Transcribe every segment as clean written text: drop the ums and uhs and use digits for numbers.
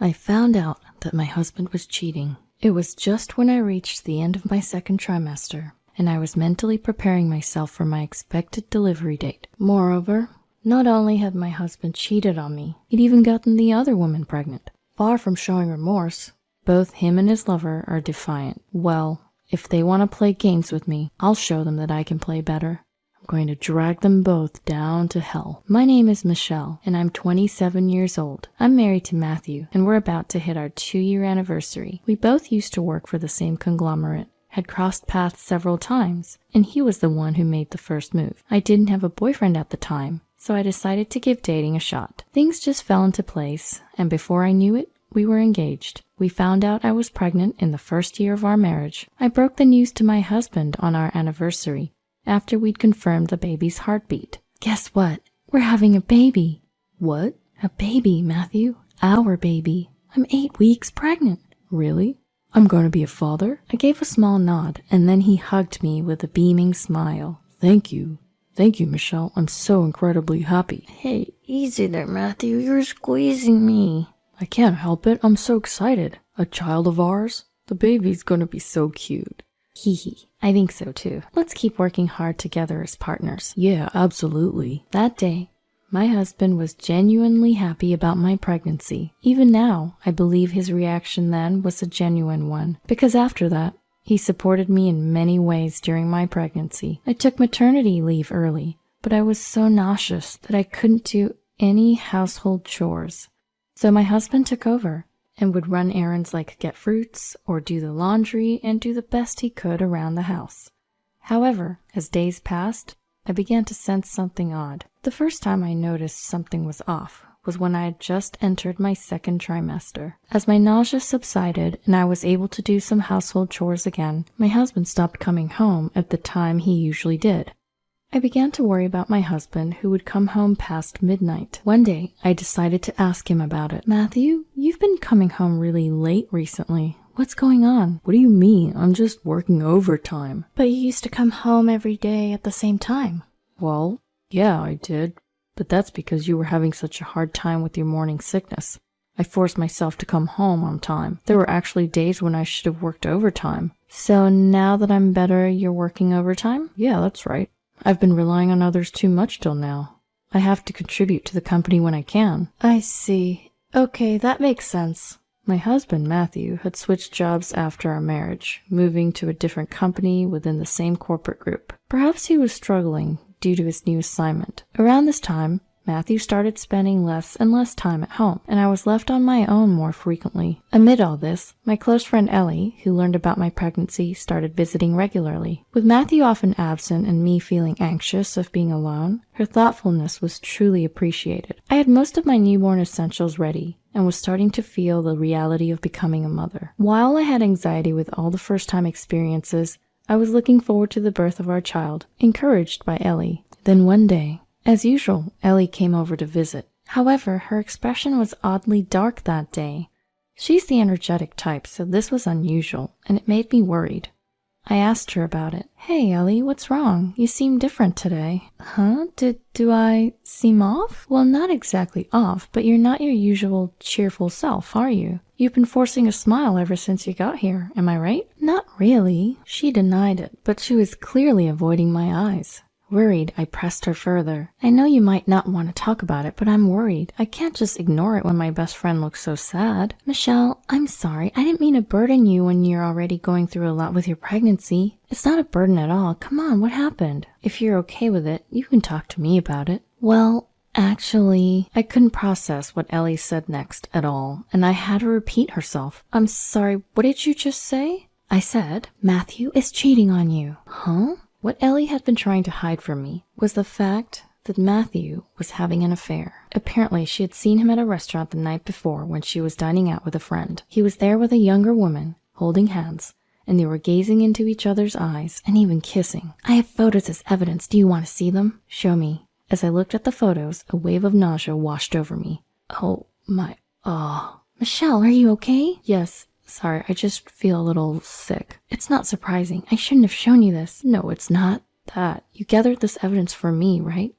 I found out that my husband was cheating. It was just when I reached the end of my second trimester, and I was mentally preparing myself for my expected delivery date. Moreover, not only had my husband cheated on me, he'd even gotten the other woman pregnant. Far from showing remorse, both him and his lover are defiant. Well, if they want to play games with me, I'll show them that I can play better. I'm going to drag them both down to hell. My name is Michelle, and I'm 27 years old. I'm married to Matthew, and we're about to hit our 2-year anniversary. We both used to work for the same conglomerate, had crossed paths several times, and he was the one who made the first move. I didn't have a boyfriend at the time, so I decided to give dating a shot. Things just fell into place, and before I knew it, we were engaged. We found out I was pregnant in the first year of our marriage. I broke the news to my husband on our anniversary, after we'd confirmed the baby's heartbeat. Guess what? We're having a baby. What? A baby, Matthew. Our baby. I'm 8 weeks pregnant. Really? I'm going to be a father? I gave a small nod, and then he hugged me with a beaming smile. Thank you. Thank you, Michelle. I'm so incredibly happy. Hey, easy there, Matthew. You're squeezing me. I can't help it. I'm so excited. A child of ours? The baby's gonna be so cute. Hee hee. I think so too. Let's keep working hard together as partners. Yeah, absolutely. That day, my husband was genuinely happy about my pregnancy. Even now, I believe his reaction then was a genuine one, because after that, he supported me in many ways during my pregnancy. I took maternity leave early, but I was so nauseous that I couldn't do any household chores. So my husband took over and would run errands like get fruits or do the laundry and do the best he could around the house. However, as days passed, I began to sense something odd. The first time I noticed something was off was when I had just entered my second trimester. As my nausea subsided and I was able to do some household chores again, my husband stopped coming home at the time he usually did. I began to worry about my husband, who would come home past midnight. One day, I decided to ask him about it. Matthew, you've been coming home really late recently. What's going on? What do you mean? I'm just working overtime. But you used to come home every day at the same time. Well, yeah, I did. But that's because you were having such a hard time with your morning sickness. I forced myself to come home on time. There were actually days when I should have worked overtime. So now that I'm better, you're working overtime? Yeah, that's right. I've been relying on others too much till now. I have to contribute to the company when I can. I see. Okay, that makes sense. My husband, Matthew, had switched jobs after our marriage, moving to a different company within the same corporate group. Perhaps he was struggling due to his new assignment. Around this time, Matthew started spending less and less time at home, and I was left on my own more frequently. Amid all this, my close friend Ellie, who learned about my pregnancy, started visiting regularly. With Matthew often absent and me feeling anxious of being alone, her thoughtfulness was truly appreciated. I had most of my newborn essentials ready, and was starting to feel the reality of becoming a mother. While I had anxiety with all the first-time experiences, I was looking forward to the birth of our child, encouraged by Ellie. Then one day, as usual, Ellie came over to visit. However, her expression was oddly dark that day. She's the energetic type, so this was unusual, and it made me worried. I asked her about it. Hey, Ellie, what's wrong? You seem different today. Huh? Do I seem off? Well, not exactly off, but you're not your usual cheerful self, are you? You've been forcing a smile ever since you got here, am I right? Not really. She denied it, but she was clearly avoiding my eyes. Worried, I pressed her further. I know you might not want to talk about it, but I'm worried. I can't just ignore it when my best friend looks so sad. Michelle, I'm sorry. I didn't mean to burden you when you're already going through a lot with your pregnancy. It's not a burden at all. Come on, what happened? If you're okay with it, you can talk to me about it. Well, actually, I couldn't process what Ellie said next at all, and I had her repeat herself. I'm sorry, what did you just say? I said, Matthew is cheating on you. Huh? What Ellie had been trying to hide from me was the fact that Matthew was having an affair. Apparently, she had seen him at a restaurant the night before when she was dining out with a friend. He was there with a younger woman, holding hands, and they were gazing into each other's eyes and even kissing. I have photos as evidence. Do you want to see them? Show me. As I looked at the photos, a wave of nausea washed over me. Oh, my... Michelle, are you okay? Yes. Sorry, I just feel a little sick. It's not surprising. I shouldn't have shown you this. No, it's not that. You gathered this evidence for me, right?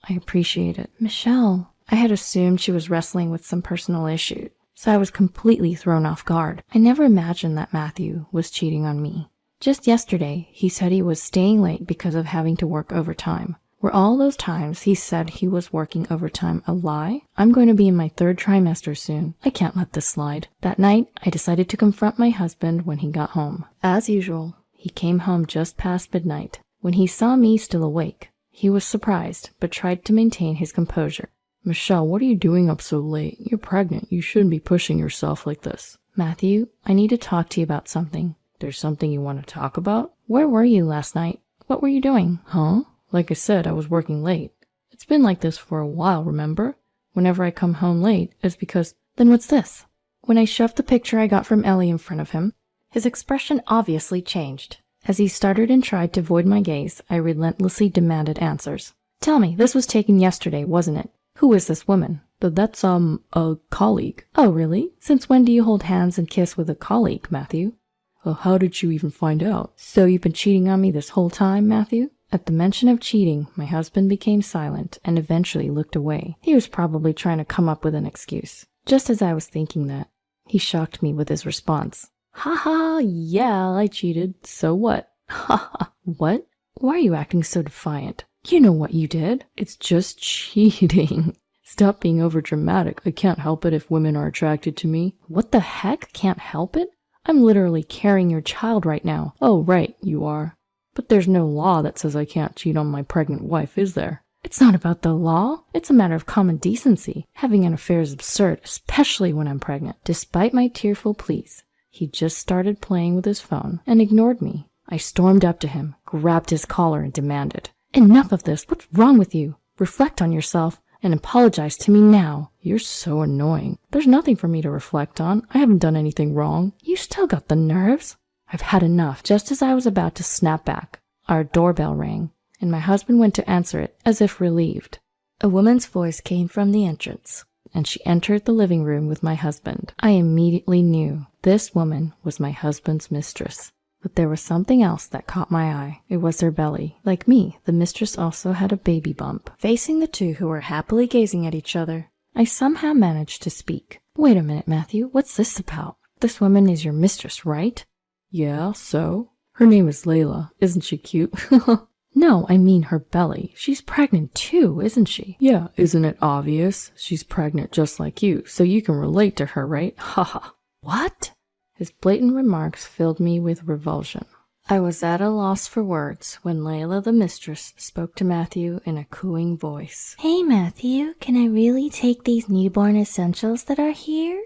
I appreciate it. Michelle, I had assumed she was wrestling with some personal issue. so I was completely thrown off guard. I never imagined that Matthew was cheating on me. Just yesterday, he said he was staying late because of having to work overtime. Were all those times he said he was working overtime a lie? I'm going to be in my 3rd trimester soon. I can't let this slide. That night, I decided to confront my husband when he got home. As usual, he came home just past midnight. When he saw me still awake, he was surprised, but tried to maintain his composure. Michelle, what are you doing up so late? You're pregnant. You shouldn't be pushing yourself like this. Matthew, I need to talk to you about something. There's something you want to talk about? Where were you last night? What were you doing? Huh? Like I said, I was working late. It's been like this for a while, remember? Whenever I come home late, it's because... Then what's this? When I shoved the picture I got from Ellie in front of him, his expression obviously changed. As he started and tried to avoid my gaze, I relentlessly demanded answers. Tell me, this was taken yesterday, wasn't it? Who is this woman? That's, a colleague. Oh, really? Since when do you hold hands and kiss with a colleague, Matthew? How did you even find out? So you've been cheating on me this whole time, Matthew? At the mention of cheating, my husband became silent and eventually looked away. He was probably trying to come up with an excuse. Just as I was thinking that, he shocked me with his response. Ha ha, yeah, I cheated. So what? Ha ha. What? Why are you acting so defiant? You know what you did. It's just cheating. Stop being overdramatic. I can't help it if women are attracted to me. What the heck? Can't help it? I'm literally carrying your child right now. Oh, right, you are. But there's no law that says I can't cheat on my pregnant wife, is there? It's not about the law. It's a matter of common decency. Having an affair is absurd, especially when I'm pregnant. Despite my tearful pleas, he just started playing with his phone and ignored me. I stormed up to him, grabbed his collar, and demanded, Enough of this. What's wrong with you? Reflect on yourself and apologize to me now. You're so annoying. There's nothing for me to reflect on. I haven't done anything wrong. You still got the nerves? I've had enough. Just as I was about to snap back, our doorbell rang, and my husband went to answer it, as if relieved. A woman's voice came from the entrance, and she entered the living room with my husband. I immediately knew this woman was my husband's mistress. But there was something else that caught my eye. It was her belly. Like me, the mistress also had a baby bump. Facing the two who were happily gazing at each other, I somehow managed to speak. Wait a minute, Matthew, what's this about? This woman is your mistress, right? Yeah, so? Her name is Layla. Isn't she cute? No, I mean her belly. She's pregnant too, isn't she? Yeah, isn't it obvious? She's pregnant just like you, so you can relate to her, right? Haha. What? His blatant remarks filled me with revulsion. I was at a loss for words when Layla the mistress spoke to Matthew in a cooing voice. Hey Matthew, can I really take these newborn essentials that are here?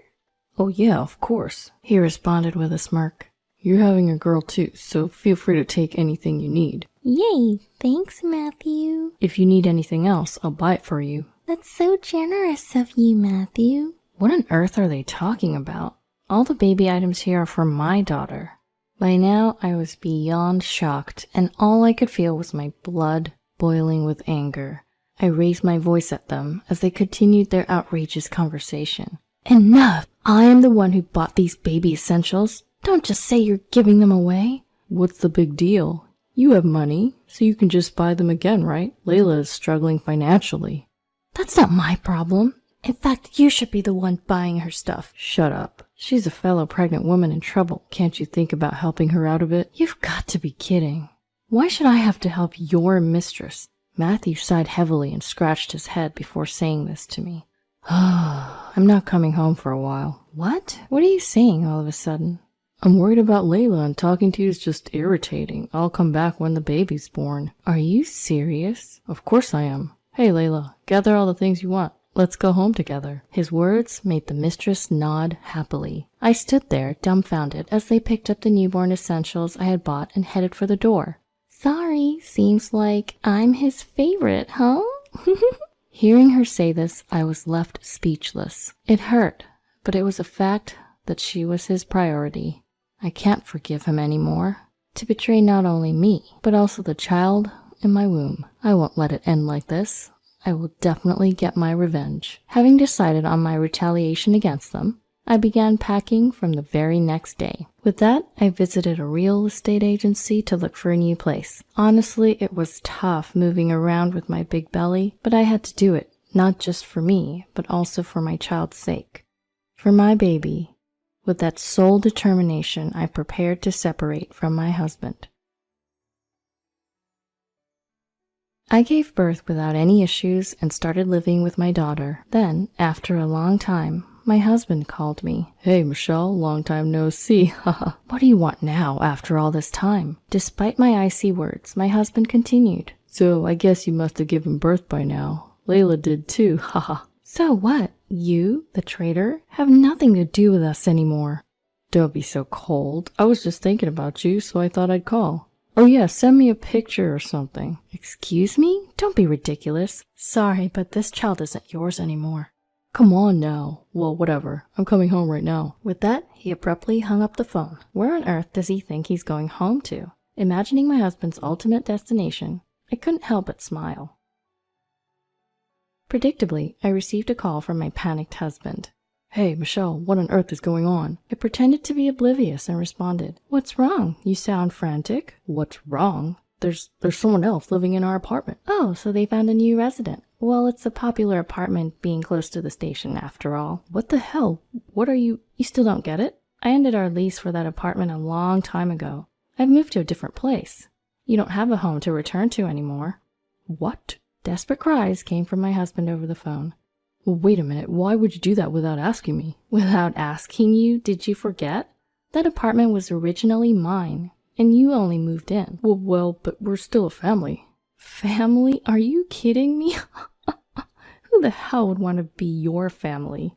Oh yeah, of course, he responded with a smirk. You're having a girl too, so feel free to take anything you need. Yay, thanks Matthew. If you need anything else, I'll buy it for you. That's so generous of you, Matthew. What on earth are they talking about? All the baby items here are for my daughter. By now, I was beyond shocked, and all I could feel was my blood boiling with anger. I raised my voice at them as they continued their outrageous conversation. Enough! I am the one who bought these baby essentials. Don't just say you're giving them away. What's the big deal? You have money, so you can just buy them again, right? Layla is struggling financially. That's not my problem. In fact, you should be the one buying her stuff. Shut up. She's a fellow pregnant woman in trouble. Can't you think about helping her out a bit? You've got to be kidding. Why should I have to help your mistress? Matthew sighed heavily and scratched his head before saying this to me. I'm not coming home for a while. What? What are you saying all of a sudden? I'm worried about Layla, and talking to you is just irritating. I'll come back when the baby's born. Are you serious? Of course I am. Hey Layla, gather all the things you want. Let's go home together. His words made the mistress nod happily. I stood there, dumbfounded, as they picked up the newborn essentials I had bought and headed for the door. Sorry, seems like I'm his favorite, huh? Hearing her say this, I was left speechless. It hurt, but it was a fact that she was his priority. I can't forgive him anymore. To betray not only me, but also the child in my womb. I won't let it end like this. I will definitely get my revenge. Having decided on my retaliation against them, I began packing from the very next day. With that, I visited a real estate agency to look for a new place. Honestly, it was tough moving around with my big belly, but I had to do it, not just for me, but also for my child's sake. For my baby, with that sole determination, I prepared to separate from my husband. I gave birth without any issues and started living with my daughter. Then, after a long time, my husband called me. "Hey, Michelle, long time no see, haha. What do you want now after all this time?" Despite my icy words, my husband continued. "So, I guess you must have given birth by now. Layla did too, haha." "So what? You, the traitor, have nothing to do with us anymore." "Don't be so cold. I was just thinking about you, so I thought I'd call. Oh yeah, send me a picture or something." "Excuse me? Don't be ridiculous. Sorry, but this child isn't yours anymore." "Come on now. Well, whatever. I'm coming home right now." With that, he abruptly hung up the phone. Where on earth does he think he's going home to? Imagining my husband's ultimate destination, I couldn't help but smile. Predictably, I received a call from my panicked husband. "Hey, Michelle, what on earth is going on?" I pretended to be oblivious and responded, "What's wrong? You sound frantic." "What's wrong? There's someone else living in our apartment." "Oh, so they found a new resident. Well, it's a popular apartment being close to the station after all." "What the hell? What are you still don't get it? I ended our lease for that apartment a long time ago. I've moved to a different place. You don't have a home to return to anymore." "What?" Desperate cries came from my husband over the phone. "Well, wait a minute. Why would you do that without asking me?" "Without asking you? Did you forget? That apartment was originally mine, and you only moved in." Well, but we're still a family." "Family? Are you kidding me?" "Who the hell would want to be your family?"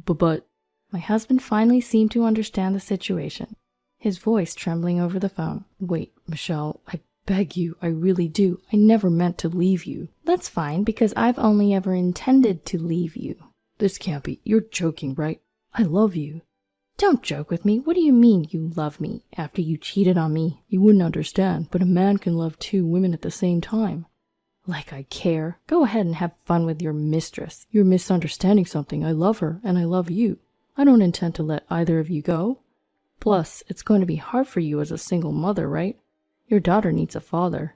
But my husband finally seemed to understand the situation, his voice trembling over the phone. "Wait, Michelle, I beg you, I really do. I never meant to leave you." "That's fine, because I've only ever intended to leave you." "This can't be. You're joking, right? I love you." "Don't joke with me. What do you mean, you love me, after you cheated on me?" "You wouldn't understand, but a man can love two women at the same time." "Like I care. Go ahead and have fun with your mistress." "You're misunderstanding something. I love her, and I love you. I don't intend to let either of you go. Plus, it's going to be hard for you as a single mother, right? Your daughter needs a father."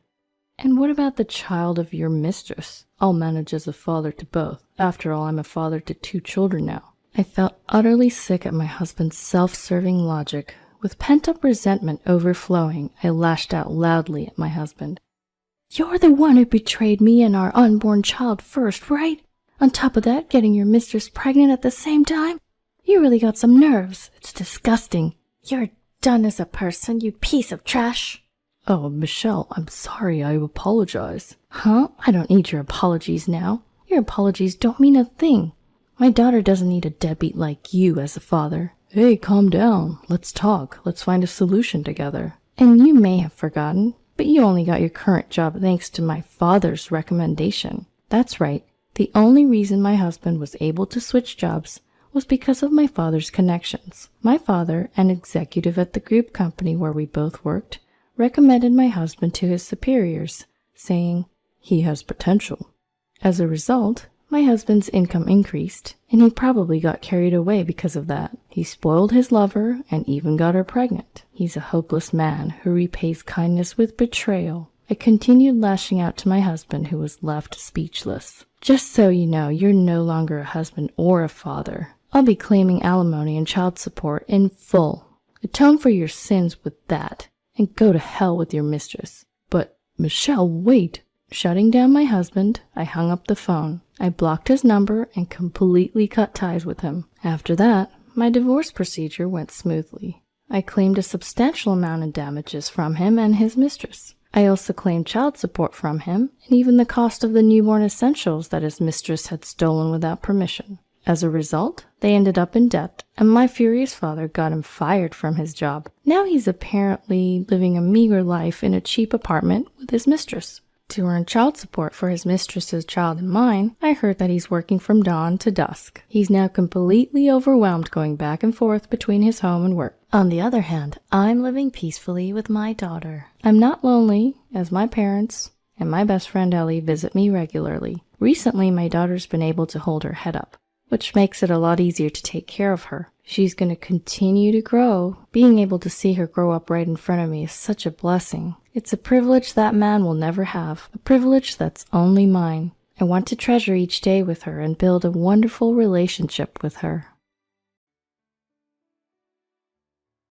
"And what about the child of your mistress?" "I'll manage as a father to both. After all, I'm a father to 2 children now." I felt utterly sick at my husband's self-serving logic. With pent-up resentment overflowing, I lashed out loudly at my husband. "You're the one who betrayed me and our unborn child first, right? On top of that, getting your mistress pregnant at the same time? You really got some nerves. It's disgusting. You're done as a person, you piece of trash." "Oh, Michelle, I'm sorry. I apologize." "Huh? I don't need your apologies now. Your apologies don't mean a thing. My daughter doesn't need a deadbeat like you as a father." "Hey, calm down. Let's talk. Let's find a solution together." "And you may have forgotten, but you only got your current job thanks to my father's recommendation." "That's right. The only reason my husband was able to switch jobs was because of my father's connections. My father, an executive at the group company where we both worked, recommended my husband to his superiors, saying, 'He has potential.' As a result, my husband's income increased, and he probably got carried away because of that. He spoiled his lover and even got her pregnant. He's a hopeless man who repays kindness with betrayal." I continued lashing out to my husband, who was left speechless. "Just so you know, you're no longer a husband or a father. I'll be claiming alimony and child support in full. Atone for your sins with that, and go to hell with your mistress." "But, Michelle, wait." Shutting down my husband, I hung up the phone. I blocked his number and completely cut ties with him. After that, my divorce procedure went smoothly. I claimed a substantial amount of damages from him and his mistress. I also claimed child support from him, and even the cost of the newborn essentials that his mistress had stolen without permission. As a result, they ended up in debt, and my furious father got him fired from his job. Now he's apparently living a meager life in a cheap apartment with his mistress. To earn child support for his mistress's child and mine, I heard that he's working from dawn to dusk. He's now completely overwhelmed going back and forth between his home and work. On the other hand, I'm living peacefully with my daughter. I'm not lonely, as my parents and my best friend Ellie visit me regularly. Recently, my daughter's been able to hold her head up, which makes it a lot easier to take care of her. She's going to continue to grow. Being able to see her grow up right in front of me is such a blessing. It's a privilege that man will never have, a privilege that's only mine. I want to treasure each day with her and build a wonderful relationship with her.